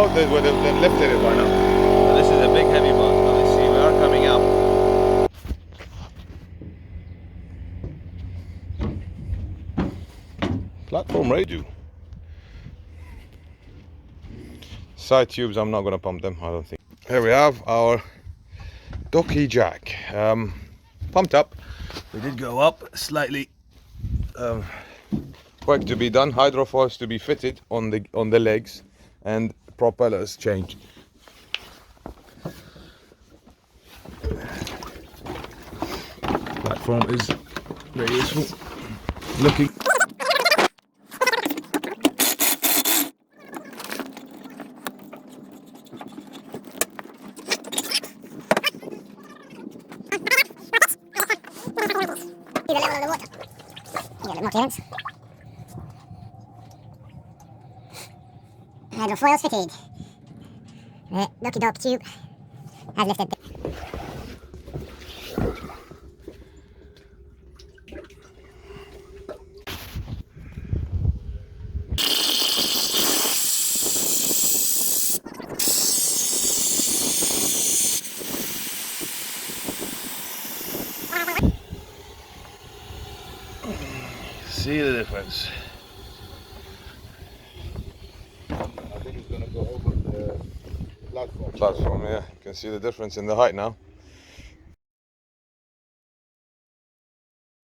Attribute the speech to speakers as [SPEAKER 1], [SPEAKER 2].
[SPEAKER 1] No, they've lifted it by now.
[SPEAKER 2] But this is a big heavy boat. Now let's see, we are coming up.
[SPEAKER 1] Platform radio. Side tubes, I'm not going to pump them, I don't think. Here we have our DockyJack. Pumped up. We did go up slightly. Work to be done. Hydrofoils to be fitted on the legs, and propellers changed. Platform is very useful looking.
[SPEAKER 3] See the level of the water. You get a bit more clearance. Hydrofoils fitted. The DockyDock tube has lifted.
[SPEAKER 1] See the difference. I think it's going to go over the platform. Yeah, you can see the difference in the height now.